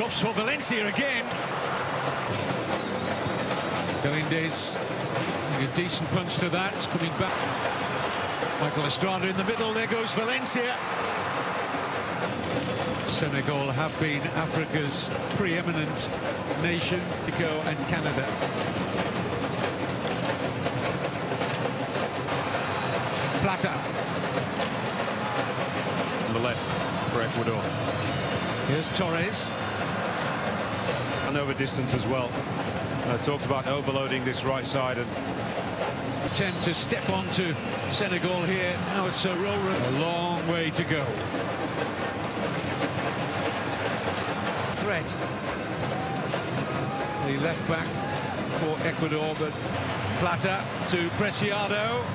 Drops for Valencia again. Delindes, a decent punch to that. It's coming back. Michael Estrada in the middle. There goes Valencia. Senegal have been Africa's preeminent nation, Mexico and Canada. Plata. On the left for Ecuador. Here's Torres. And over distance as well. Talked about overloading this right side and attempt to step onto Senegal here. Now it's a long way to go. Threat. The left back for Ecuador, but Plata to Preciado.